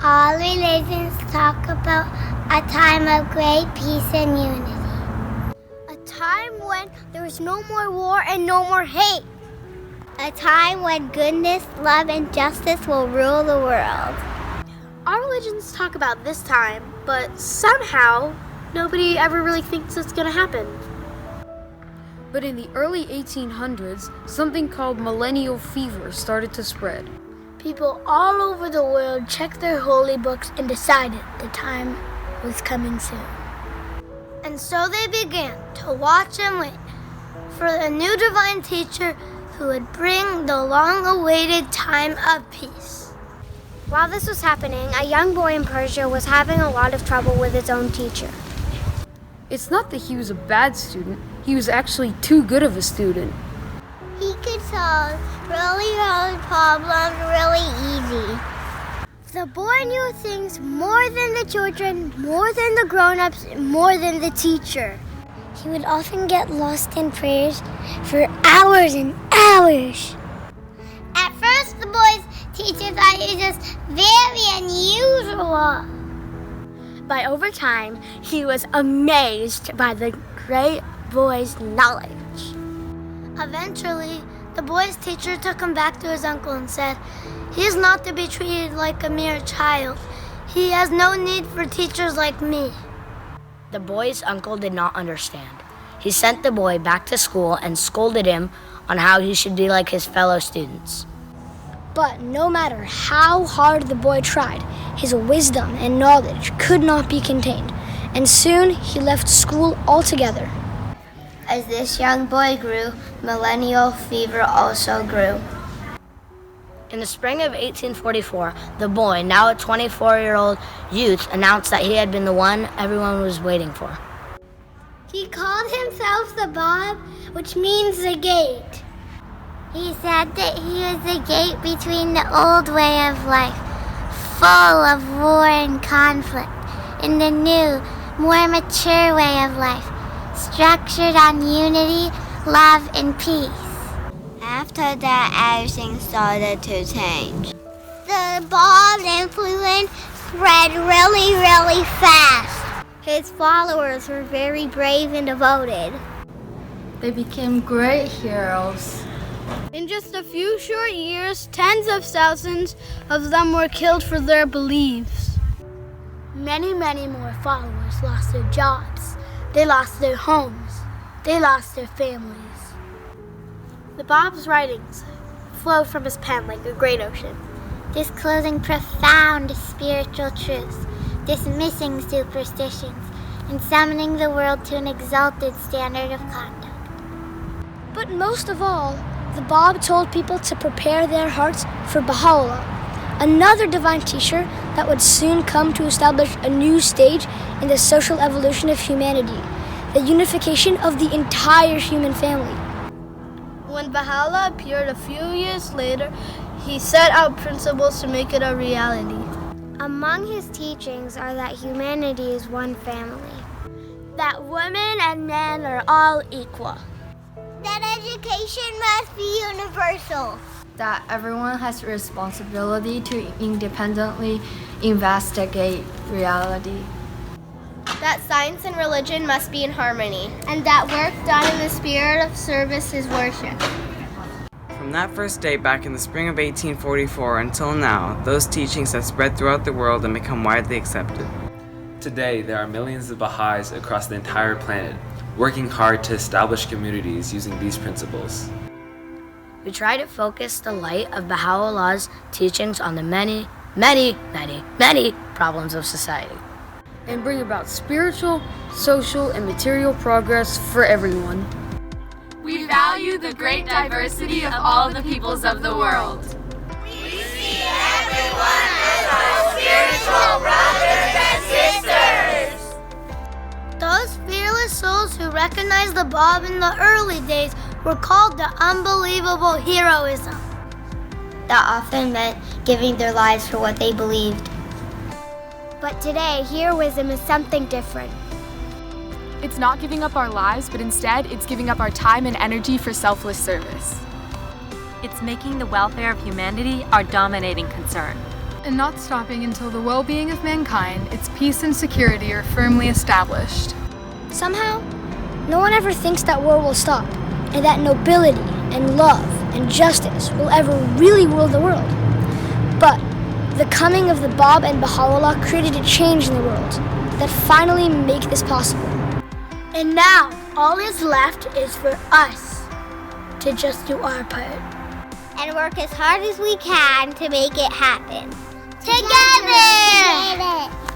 All religions talk about a time of great peace and unity. A time when there is no more war and no more hate. A time when goodness, love, and justice will rule the world. All religions talk about this time, but somehow nobody ever really thinks it's going to happen. But in the early 1800s, something called millennial fever started to spread. People all over the world checked their holy books and decided the time was coming soon. And so they began to watch and wait for a new divine teacher who would bring the long-awaited time of peace. While this was happening, a young boy in Persia was having a lot of trouble with his own teacher. It's not that he was a bad student, he was actually too good of a student. He could solve really hard problems really easy. The boy knew things more than the children, more than the grown-ups, more than the teacher. He would often get lost in prayers for hours and hours. At first, the boy's teacher thought he was just very unusual. But over time, he was amazed by the great boy's knowledge. Eventually, the boy's teacher took him back to his uncle and said, "He is not to be treated like a mere child. He has no need for teachers like me." The boy's uncle did not understand. He sent the boy back to school and scolded him on how he should be like his fellow students. But no matter how hard the boy tried, his wisdom and knowledge could not be contained, and soon he left school altogether. As this young boy grew, millennial fever also grew. In the spring of 1844, the boy, now a 24-year-old youth, announced that he had been the one everyone was waiting for. He called himself the Bab, which means the gate. He said that he was the gate between the old way of life, full of war and conflict, and the new, more mature way of life, structured on unity, love, and peace. After that, everything started to change. The Bab's influence spread really, really fast. His followers were very brave and devoted. They became great heroes. In just a few short years, tens of thousands of them were killed for their beliefs. Many, many more followers lost their jobs. They lost their homes. They lost their families. The Bab's writings flowed from his pen like a great ocean, Disclosing profound spiritual truths, dismissing superstitions, and summoning the world to an exalted standard of conduct. But most of all, the Bab told people to prepare their hearts for Baha'u'llah, another divine teacher that would soon come to establish a new stage in the social evolution of humanity, the unification of the entire human family. When Baha'u'llah appeared a few years later, he set out principles to make it a reality. Among his teachings are that humanity is one family, That women and men are all equal. That education must be universal. That everyone has a responsibility to independently investigate reality. That science and religion must be in harmony. And that work done in the spirit of service is worship. From that first day back in the spring of 1844 until now, those teachings have spread throughout the world and become widely accepted. Today, there are millions of Baha'is across the entire planet, working hard to establish communities using these principles. We try to focus the light of Baha'u'llah's teachings on the many, many, many, many problems of society, and bring about spiritual, social, and material progress for everyone. We value the great diversity of all the peoples of the world. We see everyone as our spiritual brothers and sisters. Those fearless souls who recognized the Bab in the early days were called the unbelievable heroism. That often meant giving their lives for what they believed. But today, heroism is something different. It's not giving up our lives, but instead it's giving up our time and energy for selfless service. It's making the welfare of humanity our dominating concern. and not stopping until the well-being of mankind, its peace and security are firmly established. Somehow, no one ever thinks that war will stop, and that nobility and love and justice will ever really rule the world. But the coming of the Bab and Baha'u'llah created a change in the world that finally make this possible. And now, all is left is for us to just do our part. And work as hard as we can to make it happen. Together!